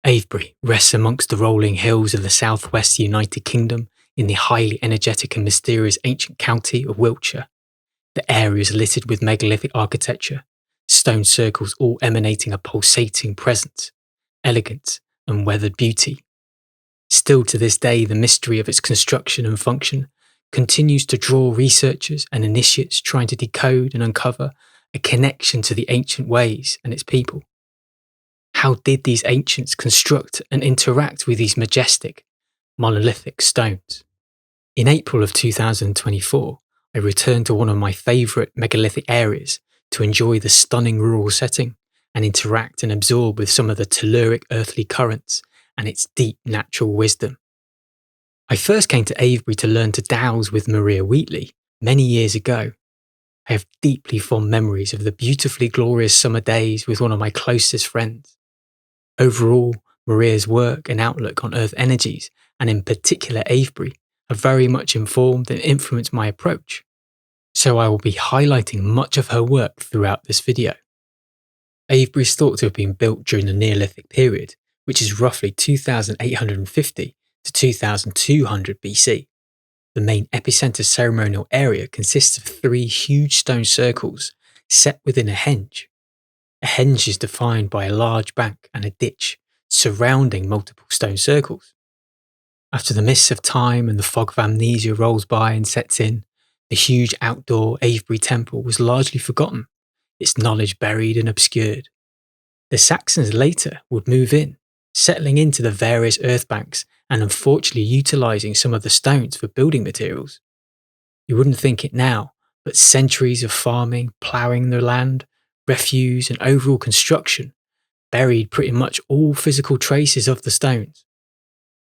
Avebury rests amongst the rolling hills of the southwest United Kingdom in the highly energetic and mysterious ancient county of Wiltshire. The area is littered with megalithic architecture, stone circles all emanating a pulsating presence, elegance and weathered beauty. Still to this day, the mystery of its construction and function continues to draw researchers and initiates trying to decode and uncover a connection to the ancient ways and its people. How did these ancients construct and interact with these majestic, monolithic stones? In April of 2024, I returned to one of my favourite megalithic areas to enjoy the stunning rural setting and interact and absorb with some of the telluric earthly currents and its deep natural wisdom. I first came to Avebury to learn to dowse with Maria Wheatley many years ago. I have deeply fond memories of the beautifully glorious summer days with one of my closest friends. Overall, Maria's work and outlook on earth energies, and in particular Avebury, have very much informed and influenced my approach. So I will be highlighting much of her work throughout this video. Avebury is thought to have been built during the Neolithic period, which is roughly 2850 to 2200 BC. The main epicenter ceremonial area consists of 3 huge stone circles set within a henge. A henge is defined by a large bank and a ditch surrounding multiple stone circles. After the mists of time and the fog of amnesia rolls by and sets in, the huge outdoor Avebury temple was largely forgotten, its knowledge buried and obscured. The Saxons later would move in, settling into the various earth banks and unfortunately utilising some of the stones for building materials. You wouldn't think it now, but centuries of farming, ploughing the land, refuse and overall construction buried pretty much all physical traces of the stones.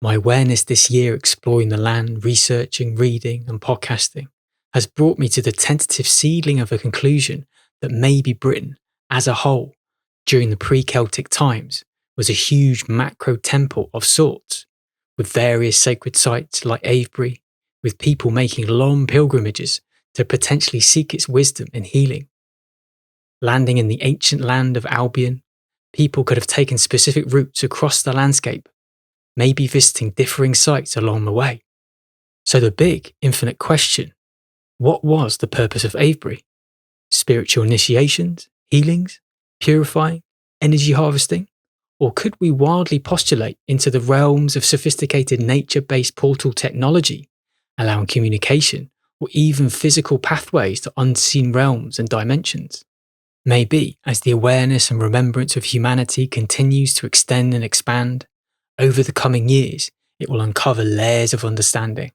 My awareness this year exploring the land, researching, reading and podcasting has brought me to the tentative seedling of a conclusion that maybe Britain, as a whole, during the pre-Celtic times, was a huge macro temple of sorts, with various sacred sites like Avebury, with people making long pilgrimages to potentially seek its wisdom and healing. Landing in the ancient land of Albion, people could have taken specific routes across the landscape, maybe visiting differing sites along the way. So the big, infinite question, what was the purpose of Avebury? Spiritual initiations, healings, purifying, energy harvesting? Or could we wildly postulate into the realms of sophisticated nature-based portal technology, allowing communication or even physical pathways to unseen realms and dimensions? Maybe, as the awareness and remembrance of humanity continues to extend and expand, over the coming years, it will uncover layers of understanding.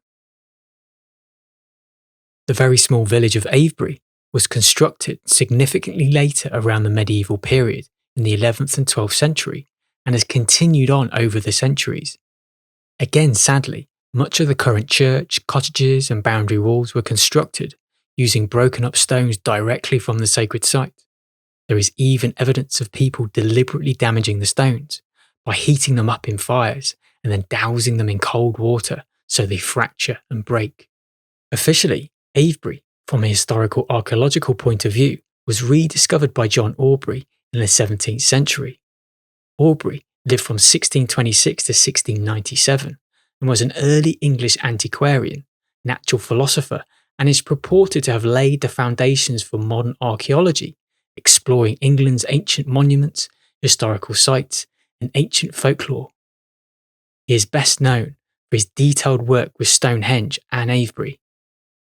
The very small village of Avebury was constructed significantly later around the medieval period in the 11th and 12th century and has continued on over the centuries. Again, sadly, much of the current church, cottages and boundary walls were constructed using broken up stones directly from the sacred site. There is even evidence of people deliberately damaging the stones by heating them up in fires and then dousing them in cold water so they fracture and break. Officially, Avebury, from a historical archaeological point of view, was rediscovered by John Aubrey in the 17th century. Aubrey lived from 1626 to 1697 and was an early English antiquarian, natural philosopher, and is purported to have laid the foundations for modern archaeology exploring England's ancient monuments, historical sites, and ancient folklore. He is best known for his detailed work with Stonehenge and Avebury.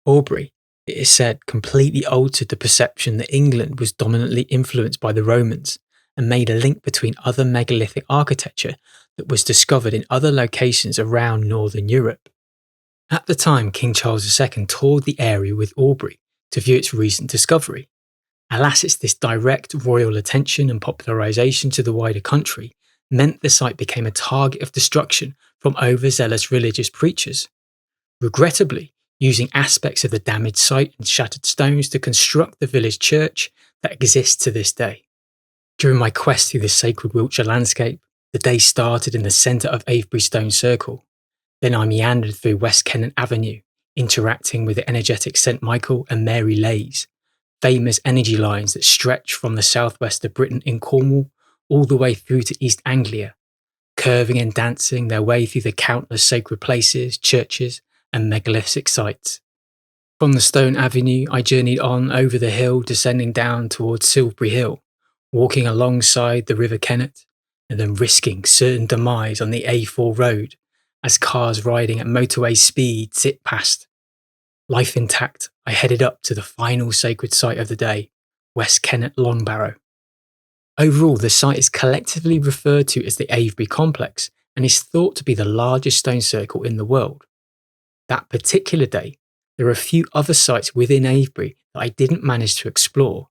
Aubrey, it is said, completely altered the perception that England was dominantly influenced by the Romans and made a link between other megalithic architecture that was discovered in other locations around Northern Europe. At the time, King Charles II toured the area with Aubrey to view its recent discovery. Alas, it's this direct royal attention and popularisation to the wider country meant the site became a target of destruction from overzealous religious preachers. Regrettably, using aspects of the damaged site and shattered stones to construct the village church that exists to this day. During my quest through the sacred Wiltshire landscape, the day started in the centre of Avebury Stone Circle. Then I meandered through West Kennet Avenue, interacting with the energetic St Michael and Mary Lays, famous energy lines that stretch from the southwest of Britain in Cornwall all the way through to East Anglia, curving and dancing their way through the countless sacred places, churches, and megalithic sites. From the Stone Avenue, I journeyed on over the hill, descending down towards Silbury Hill, walking alongside the River Kennet, and then risking certain demise on the A4 road as cars riding at motorway speed zip past. Life intact, I headed up to the final sacred site of the day, West Kennet Long Barrow. Overall, the site is collectively referred to as the Avebury Complex and is thought to be the largest stone circle in the world. That particular day, there are a few other sites within Avebury that I didn't manage to explore,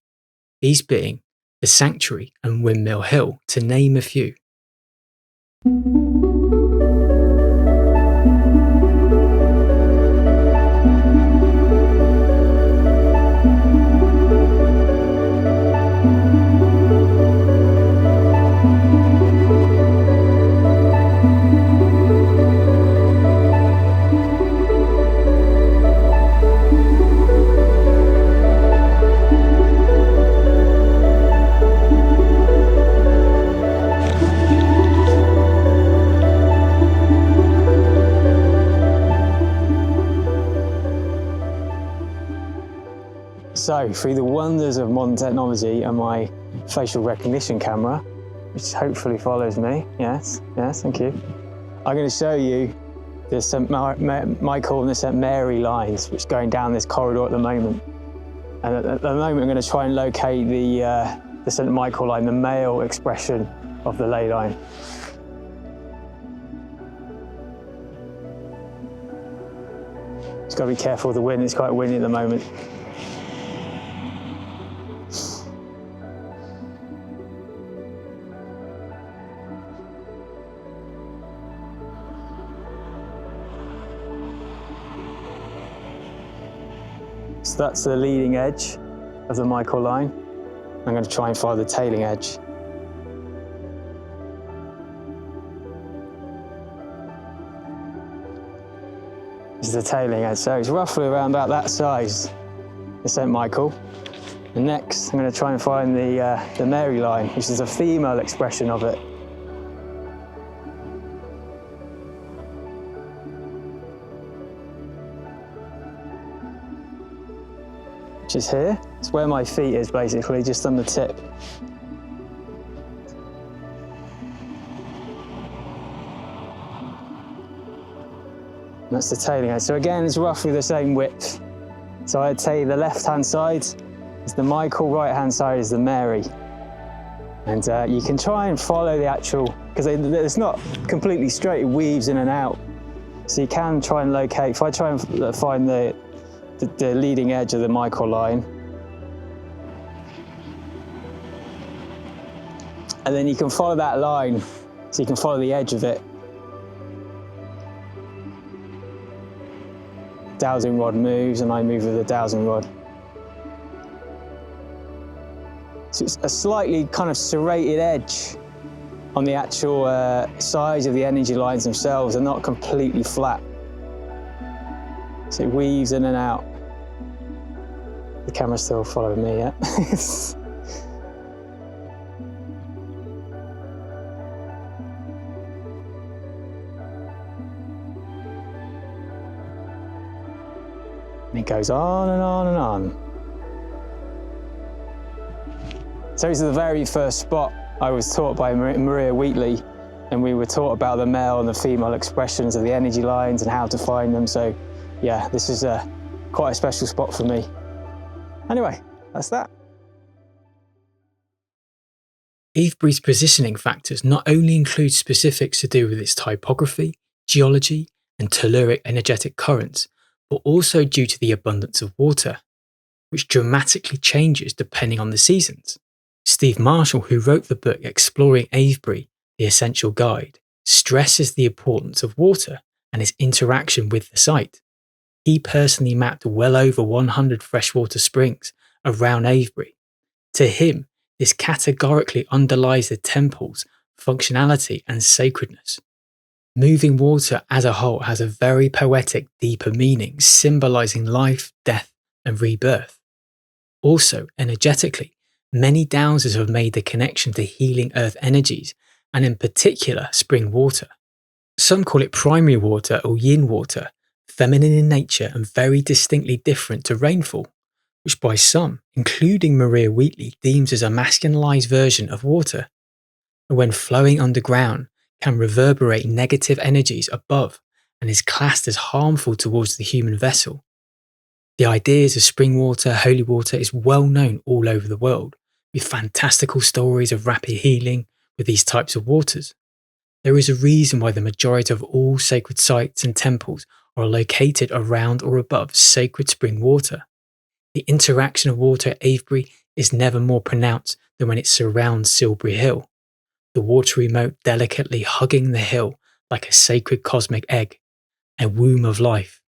these being the Sanctuary and Windmill Hill, to name a few. So, through the wonders of modern technology and my facial recognition camera, which hopefully follows me, yes, thank you, I'm going to show you the St Michael and the St Mary lines, which are going down this corridor at the moment. And at the moment, I'm going to try and locate the St Michael line, the male expression of the ley line. Just got to be careful with the wind, it's quite windy at the moment. So that's the leading edge of the Michael line. I'm going to try and follow the tailing edge. This is the tailing edge, so it's roughly around about that size, the St Michael. And next, I'm going to try and find the Mary line, which is a female expression of it. Which is here. It's where my feet is, basically, just on the tip. And that's the tailing edge. So again, it's roughly the same width. So I'd say the left-hand side is the Michael, right-hand side is the Mary. And you can try and follow the actual, because it's not completely straight, it weaves in and out. So you can try and locate, if I try and find the leading edge of the Michael line. And then you can follow that line, so you can follow the edge of it. Dowsing rod moves and I move with the dowsing rod. So it's a slightly kind of serrated edge on the actual sides of the energy lines themselves. They're not completely flat. So it weaves in and out. The camera's still following me, yeah? And it goes on and on and on. So this is the very first spot I was taught by Maria Wheatley, and we were taught about the male and the female expressions of the energy lines and how to find them. So yeah, this is quite a special spot for me. Anyway, that's that. Avebury's positioning factors not only include specifics to do with its topography, geology, and telluric energetic currents, but also due to the abundance of water, which dramatically changes depending on the seasons. Steve Marshall, who wrote the book Exploring Avebury, The Essential Guide, stresses the importance of water and its interaction with the site. He personally mapped well over 100 freshwater springs around Avebury. To him, this categorically underlies the temple's functionality and sacredness. Moving water as a whole has a very poetic, deeper meaning, symbolizing life, death, and rebirth. Also, energetically, many dowsers have made the connection to healing earth energies, and in particular, spring water. Some call it primary water or yin water, feminine in nature and very distinctly different to rainfall, which by some, including Maria Wheatley, deems as a masculinized version of water, and when flowing underground can reverberate negative energies above and is classed as harmful towards the human vessel. The ideas of spring water, holy water is well known all over the world, with fantastical stories of rapid healing with these types of waters. There is a reason why the majority of all sacred sites and temples are located around or above sacred spring water. The interaction of water at Avebury is never more pronounced than when it surrounds Silbury Hill, the watery moat delicately hugging the hill like a sacred cosmic egg, a womb of life.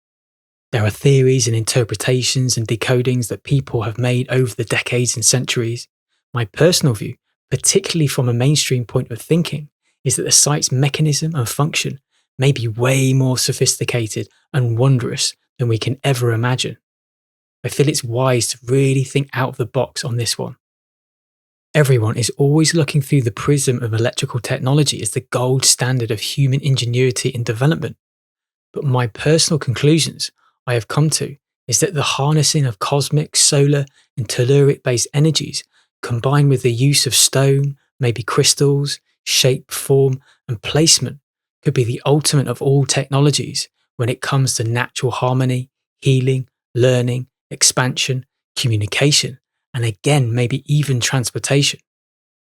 There are theories and interpretations and decodings that people have made over the decades and centuries. My personal view, particularly from a mainstream point of thinking, is that the site's mechanism and function may be way more sophisticated and wondrous than we can ever imagine. I feel it's wise to really think out of the box on this one. Everyone is always looking through the prism of electrical technology as the gold standard of human ingenuity and development. But my personal conclusions I have come to is that the harnessing of cosmic, solar, and telluric-based energies, combined with the use of stone, maybe crystals, shape, form, and placement, could be the ultimate of all technologies when it comes to natural harmony, healing, learning, expansion, communication, and again, maybe even transportation.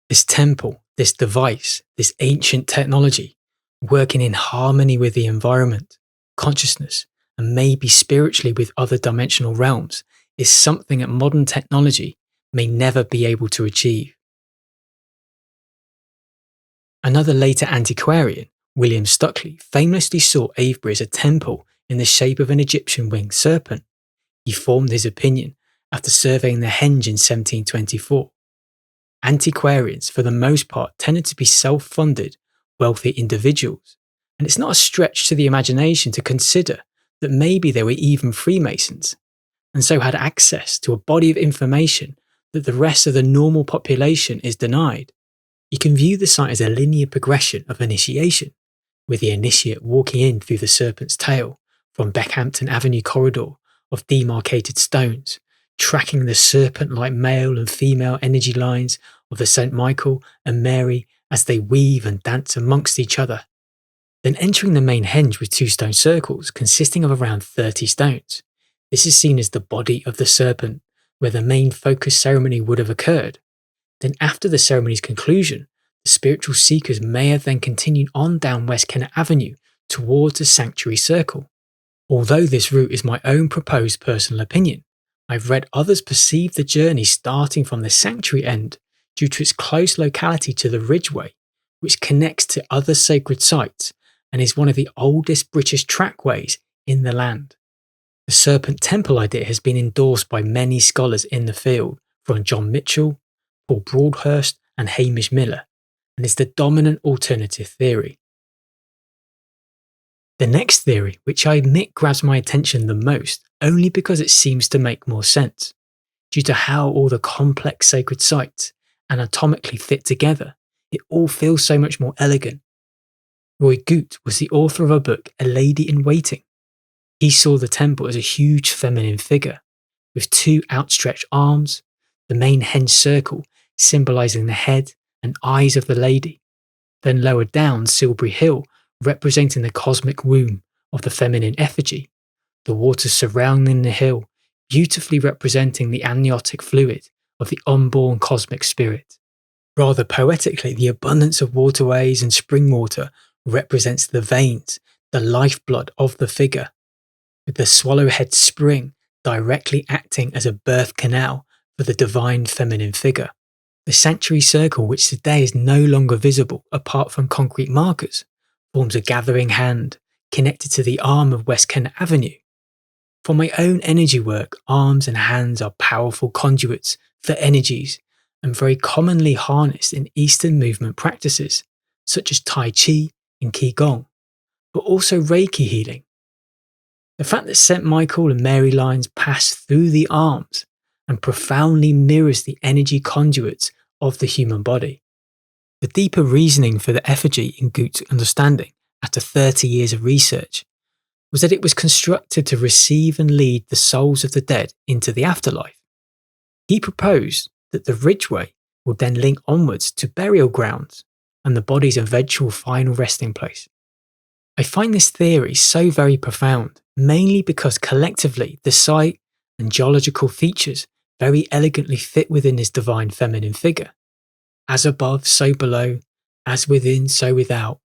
This temple, this device, this ancient technology, working in harmony with the environment, consciousness, and maybe spiritually with other dimensional realms, is something that modern technology may never be able to achieve. Another later antiquarian, William Stuckley, famously saw Avebury as a temple in the shape of an Egyptian winged serpent. He formed his opinion after surveying the henge in 1724. Antiquarians, for the most part, tended to be self-funded, wealthy individuals, and it's not a stretch to the imagination to consider that maybe they were even Freemasons, and so had access to a body of information that the rest of the normal population is denied. You can view the site as a linear progression of initiation, with the initiate walking in through the serpent's tail from Beckhampton Avenue corridor of demarcated stones, tracking the serpent-like male and female energy lines of the St. Michael and Mary as they weave and dance amongst each other. Then entering the main henge with 2 stone circles consisting of around 30 stones. This is seen as the body of the serpent, where the main focus ceremony would have occurred. Then after the ceremony's conclusion, the spiritual seekers may have then continued on down West Kennet Avenue towards the sanctuary circle. Although this route is my own proposed personal opinion, I've read others perceive the journey starting from the sanctuary end due to its close locality to the Ridgeway, which connects to other sacred sites and is one of the oldest British trackways in the land. The Serpent Temple idea has been endorsed by many scholars in the field, from John Mitchell, Paul Broadhurst and Hamish Miller, and is the dominant alternative theory. The next theory, which I admit grabs my attention the most, only because it seems to make more sense, due to how all the complex sacred sites anatomically fit together, it all feels so much more elegant. Roy Goot was the author of a book, A Lady in Waiting. He saw the temple as a huge feminine figure, with 2 outstretched arms, the main henge circle symbolising the head and eyes of the lady. Then lower down, Silbury Hill, representing the cosmic womb of the feminine effigy, the waters surrounding the hill, beautifully representing the amniotic fluid of the unborn cosmic spirit. Rather poetically, the abundance of waterways and spring water represents the veins, the lifeblood of the figure, with the swallowhead spring directly acting as a birth canal for the divine feminine figure. The sanctuary circle, which today is no longer visible apart from concrete markers, forms a gathering hand connected to the arm of West Kennet Avenue. For my own energy work, arms and hands are powerful conduits for energies and very commonly harnessed in Eastern movement practices, such as Tai Chi and Qigong, but also Reiki healing. The fact that St. Michael and Mary lines pass through the arms and profoundly mirrors the energy conduits of the human body. The deeper reasoning for the effigy in Gut's understanding, after 30 years of research, was that it was constructed to receive and lead the souls of the dead into the afterlife. He proposed that the ridgeway would then link onwards to burial grounds and the body's eventual final resting place. I find this theory so very profound, mainly because collectively the site and geological features very elegantly fit within this divine feminine figure. As above, so below, as within, so without.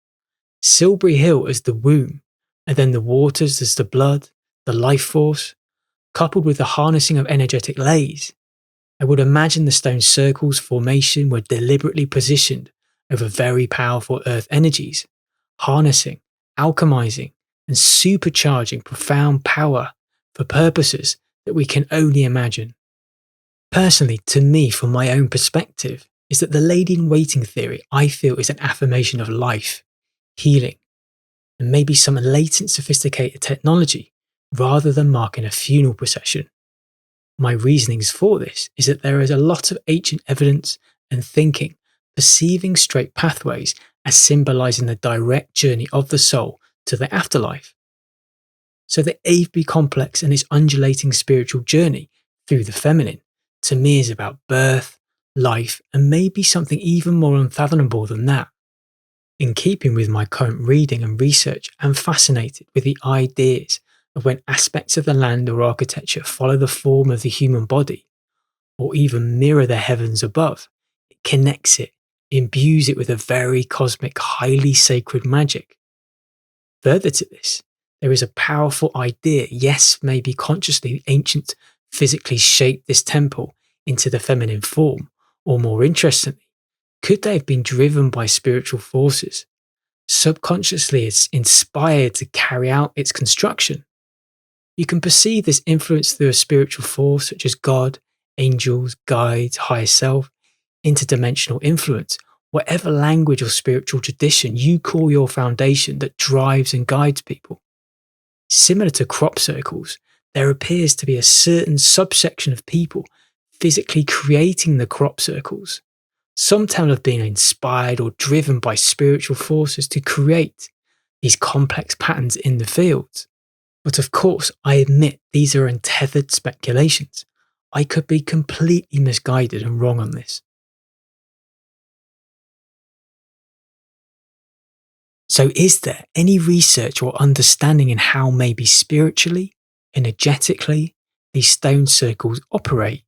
Silbury Hill as the womb, and then the waters as the blood, the life force, coupled with the harnessing of energetic lays. I would imagine the stone circles formation were deliberately positioned over very powerful earth energies, harnessing, alchemizing, and supercharging profound power for purposes that we can only imagine. Personally, to me, from my own perspective, is that the lady-in-waiting theory I feel is an affirmation of life, healing, and maybe some latent sophisticated technology rather than marking a funeral procession. My reasonings for this is that there is a lot of ancient evidence and thinking perceiving straight pathways as symbolising the direct journey of the soul to the afterlife. So the Avebury complex and its undulating spiritual journey through the feminine, to me, is about birth, life, and maybe something even more unfathomable than that. In keeping with my current reading and research, I'm fascinated with the ideas of when aspects of the land or architecture follow the form of the human body, or even mirror the heavens above. It connects it, imbues it with a very cosmic, highly sacred magic. Further to this, there is a powerful idea, yes, maybe consciously ancient physically shaped this temple into the feminine form, or more interestingly, could they have been driven by spiritual forces, subconsciously it's inspired to carry out its construction? You can perceive this influence through a spiritual force such as God, angels, guides, higher self, interdimensional influence, whatever language or spiritual tradition you call your foundation that drives and guides people. Similar to crop circles, there appears to be a certain subsection of people physically creating the crop circles. Some tell of being inspired or driven by spiritual forces to create these complex patterns in the fields. But of course, I admit these are untethered speculations. I could be completely misguided and wrong on this. So is there any research or understanding in how maybe spiritually, energetically, these stone circles operate?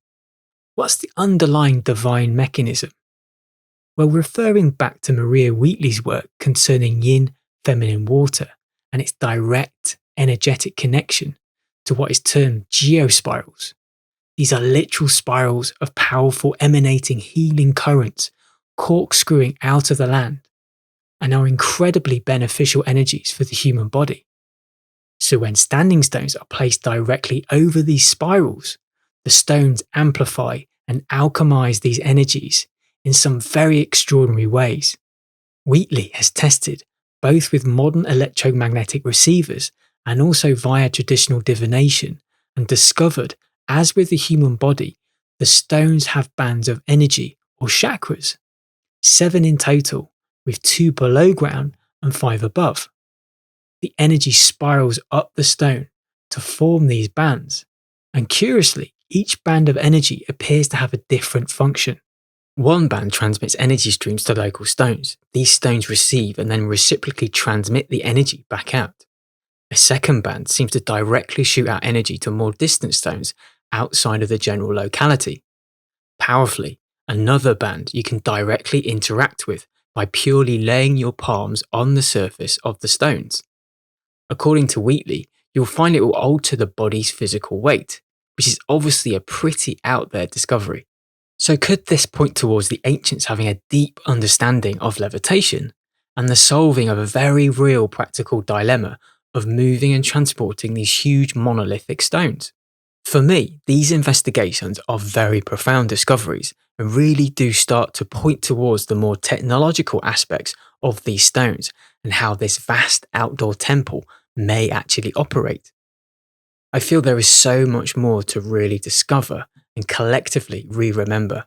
What's the underlying divine mechanism? Well, referring back to Maria Wheatley's work concerning yin, feminine water, and its direct energetic connection to what is termed geospirals. These are literal spirals of powerful emanating healing currents corkscrewing out of the land, and are incredibly beneficial energies for the human body. So when standing stones are placed directly over these spirals, the stones amplify and alchemize these energies in some very extraordinary ways. Wheatley has tested both with modern electromagnetic receivers and also via traditional divination, and discovered, as with the human body, the stones have bands of energy or chakras, 7 in total, with 2 below ground and 5 above. The energy spirals up the stone to form these bands, and curiously, each band of energy appears to have a different function. One band transmits energy streams to local stones. These stones receive and then reciprocally transmit the energy back out. A second band seems to directly shoot out energy to more distant stones outside of the general locality. Powerfully, another band you can directly interact with by purely laying your palms on the surface of the stones. According to Wheatley, you'll find it will alter the body's physical weight, which is obviously a pretty out there discovery. So could this point towards the ancients having a deep understanding of levitation and the solving of a very real practical dilemma of moving and transporting these huge monolithic stones? For me, these investigations are very profound discoveries and really do start to point towards the more technological aspects of these stones and how this vast outdoor temple may actually operate. I feel there is so much more to really discover and collectively remember.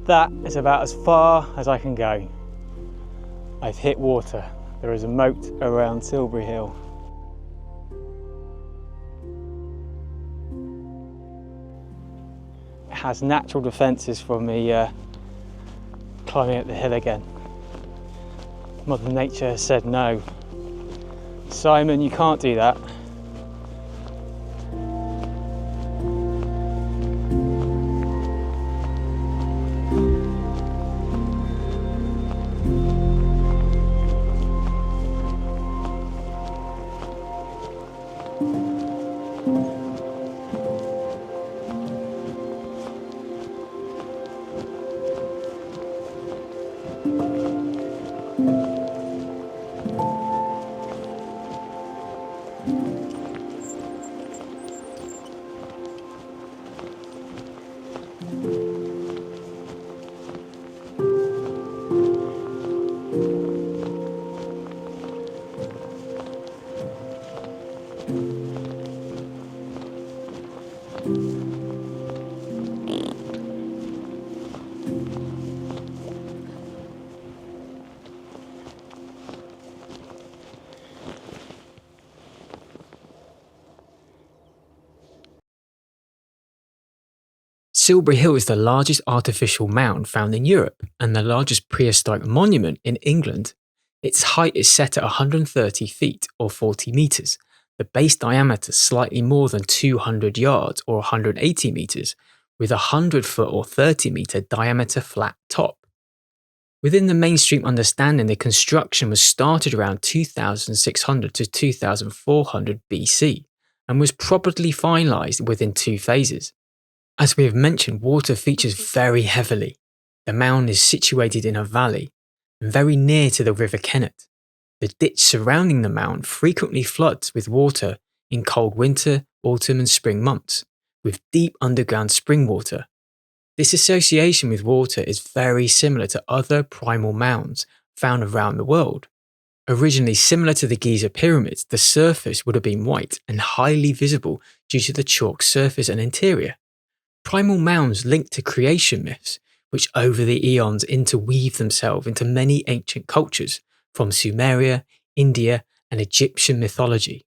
That is about as far as I can go. I've hit water. There is a moat around Silbury Hill. It has natural defences from me climbing up the hill again. Mother Nature has said no. Simon, you can't do that. Silbury Hill is the largest artificial mound found in Europe and the largest prehistoric monument in England. Its height is set at 130 feet or 40 metres, the base diameter slightly more than 200 yards or 180 metres, with a 100-foot or 30-metre diameter flat top. Within the mainstream understanding, the construction was started around 2600 to 2400 BC and was probably finalised within 2 phases. As we have mentioned, water features very heavily. The mound is situated in a valley and very near to the river Kennet. The ditch surrounding the mound frequently floods with water in cold winter, autumn and spring months, with deep underground spring water. This association with water is very similar to other primal mounds found around the world. Originally similar to the Giza pyramids, the surface would have been white and highly visible due to the chalk surface and interior. Primal mounds linked to creation myths, which over the eons interweave themselves into many ancient cultures, from Sumeria, India, and Egyptian mythology.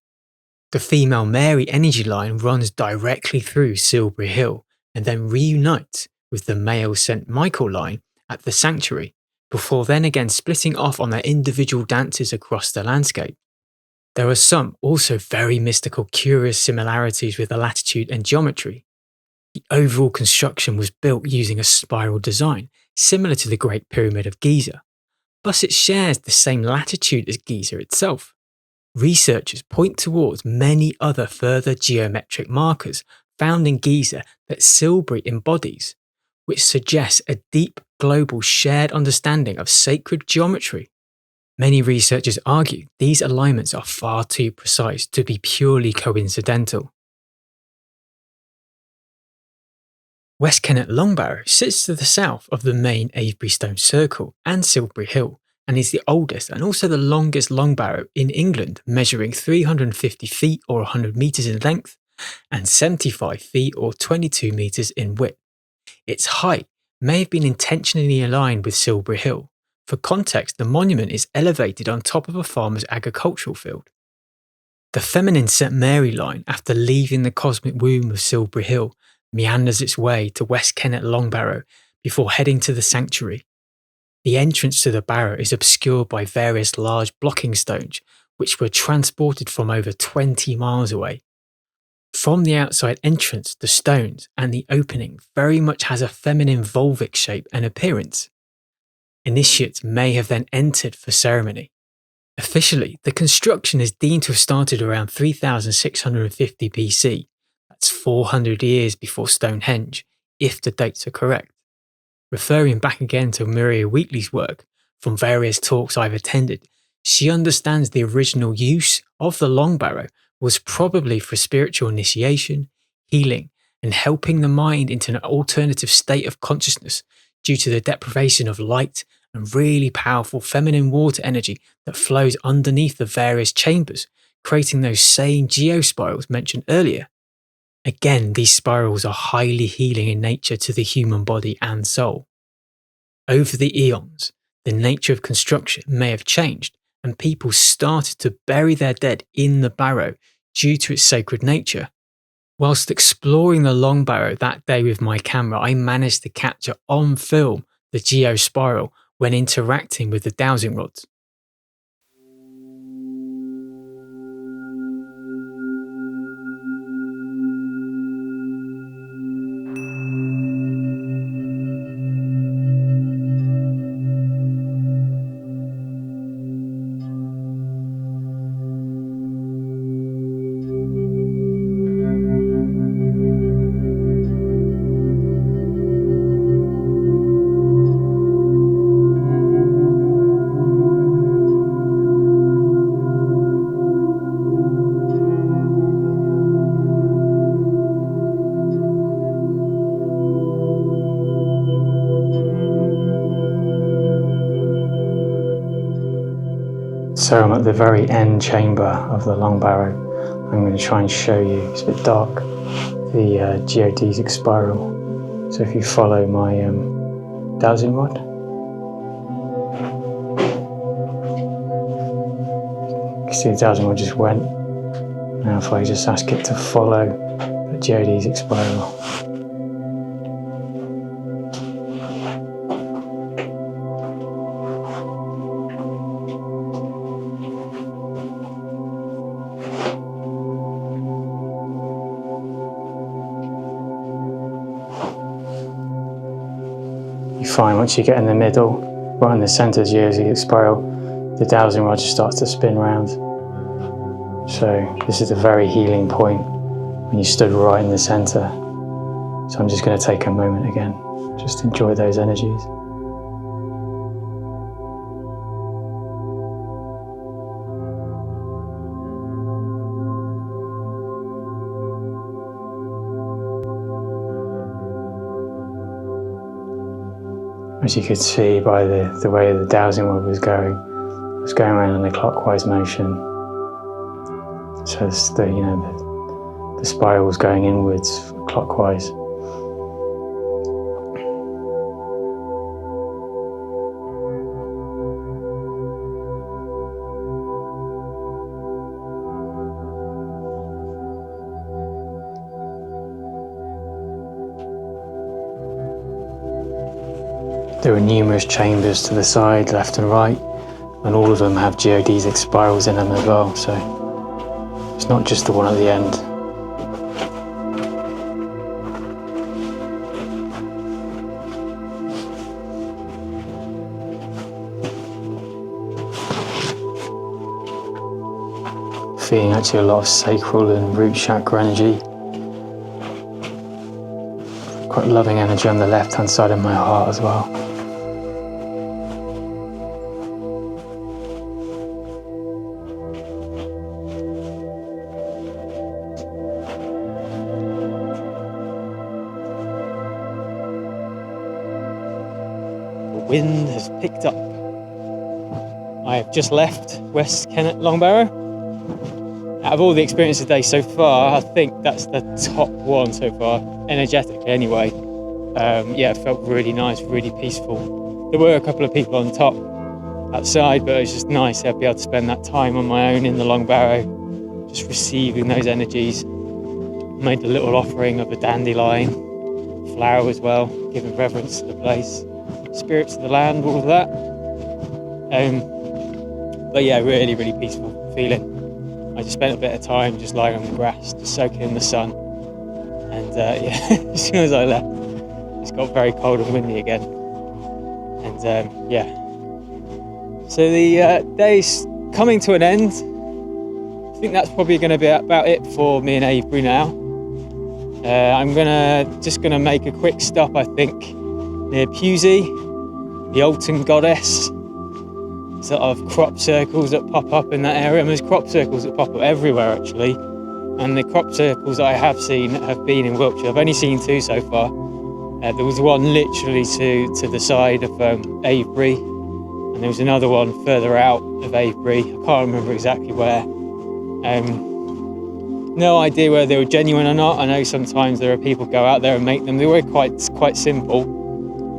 The female Mary energy line runs directly through Silbury Hill, and then reunite with the male St. Michael line at the sanctuary, before then again splitting off on their individual dances across the landscape. There are some also very mystical, curious similarities with the latitude and geometry. The overall construction was built using a spiral design, similar to the Great Pyramid of Giza, but it shares the same latitude as Giza itself. Researchers point towards many other further geometric markers found in Giza that Silbury embodies, which suggests a deep global shared understanding of sacred geometry. Many researchers argue these alignments are far too precise to be purely coincidental. West Kennet Long Barrow sits to the south of the main Avebury Stone Circle and Silbury Hill, and is the oldest and also the longest long barrow in England, measuring 350 feet or 100 metres in length and 75 feet or 22 metres in width. Its height may have been intentionally aligned with Silbury Hill. For context, the monument is elevated on top of a farmer's agricultural field. The feminine St Mary line, after leaving the cosmic womb of Silbury Hill, meanders its way to West Kennet Long Barrow before heading to the sanctuary. The entrance to the barrow is obscured by various large blocking stones, which were transported from over 20 miles away. From the outside entrance, the stones and the opening very much has a feminine vulvic shape and appearance. Initiates may have then entered for ceremony. Officially, the construction is deemed to have started around 3650 BC. That's 400 years before Stonehenge, if the dates are correct. Referring back again to Maria Wheatley's work, from various talks I've attended, she understands the original use of the long barrow was probably for spiritual initiation, healing, and helping the mind into an alternative state of consciousness due to the deprivation of light and really powerful feminine water energy that flows underneath the various chambers, creating those same geospirals mentioned earlier. Again, these spirals are highly healing in nature to the human body and soul. Over the eons, the nature of construction may have changed, and people started to bury their dead in the barrow due to its sacred nature. Whilst exploring the long barrow that day with my camera, I managed to capture on film the geospiral when interacting with the dowsing rods. So I'm at the very end chamber of the long barrow. I'm going to try and show you, it's a bit dark, the geodesic spiral. So if you follow my dowsing rod, you can see the dowsing rod just went. Now if I just ask it to follow the geodesic spiral. You find once you get in the middle, right in the centre of the geodesic spiral, the dowsing rod just starts to spin round. So this is a very healing point when you stood right in the centre. So I'm just going to take a moment again, just enjoy those energies. As you could see by the way the dowsing rod was going around in a clockwise motion. So it's the spiral was going inwards clockwise. There are numerous chambers to the side, left and right, and all of them have geodesic spirals in them as well, so it's not just the one at the end. Feeling actually a lot of sacral and root chakra energy. Quite loving energy on the left hand side of my heart as well. The wind has picked up. I have just left West Kennet Long Barrow. Out of all the experiences today so far, I think that's the top one so far, energetically anyway. Yeah, it felt really nice, really peaceful. There were a couple of people on top outside, but it was just nice to be able to spend that time on my own in the Long Barrow, just receiving those energies. Made a little offering of a dandelion flower as well, giving reverence to the place, spirits of the land, all of that. But yeah, really, really peaceful feeling. I just spent a bit of time just lying on the grass, just soaking in the sun. And yeah, as soon as I left, it got very cold and windy again. And yeah. So the day's coming to an end. I think that's probably going to be about it for me and Avebury now. I'm just gonna make a quick stop, I think, near Pusey, the Alton Goddess. Sort of crop circles that pop up in that area. And there's crop circles that pop up everywhere actually, and the crop circles I have seen have been in Wiltshire. I've only seen 2 so far. There was one literally to the side of Avebury, and there was another one further out of Avebury. I can't remember exactly where. No idea whether they were genuine or not. I know sometimes there are people who go out there and make them. They were quite simple.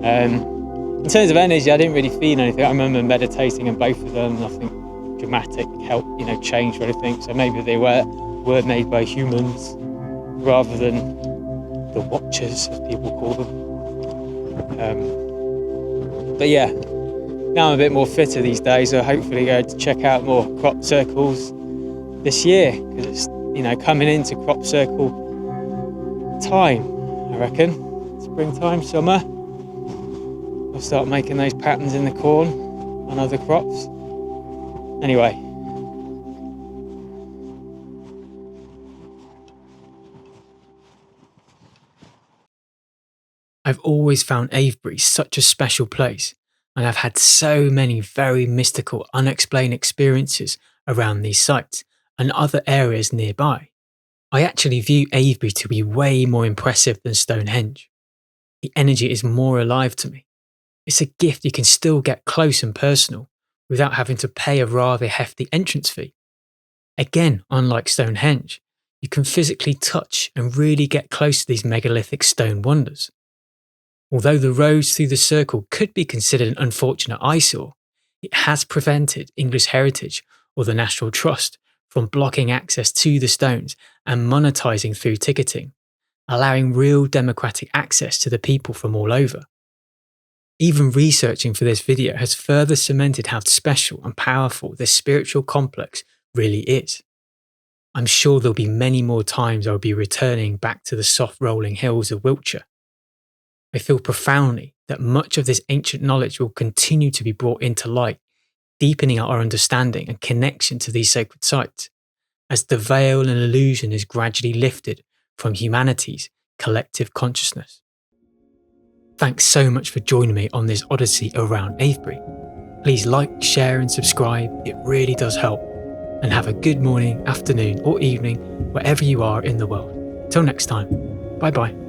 In terms of energy, I didn't really feel anything. I remember meditating in both of them, nothing dramatic, change or anything. So maybe they were made by humans rather than the watchers, as people call them. But yeah, now I'm a bit more fitter these days, so hopefully go to check out more crop circles this year, because it's coming into crop circle time, I reckon. Springtime, summer. I'll start making those patterns in the corn and other crops. Anyway. I've always found Avebury such a special place, and I've had so many very mystical, unexplained experiences around these sites and other areas nearby. I actually view Avebury to be way more impressive than Stonehenge. The energy is more alive to me. It's a gift you can still get close and personal without having to pay a rather hefty entrance fee. Again, unlike Stonehenge, you can physically touch and really get close to these megalithic stone wonders. Although the roads through the circle could be considered an unfortunate eyesore, it has prevented English Heritage or the National Trust from blocking access to the stones and monetising through ticketing, allowing real democratic access to the people from all over. Even researching for this video has further cemented how special and powerful this spiritual complex really is. I'm sure there'll be many more times I'll be returning back to the soft rolling hills of Wiltshire. I feel profoundly that much of this ancient knowledge will continue to be brought into light, deepening our understanding and connection to these sacred sites, as the veil and illusion is gradually lifted from humanity's collective consciousness. Thanks so much for joining me on this odyssey around Avebury. Please like, share and subscribe, it really does help. And have a good morning, afternoon or evening wherever you are in the world. Till next time, bye bye.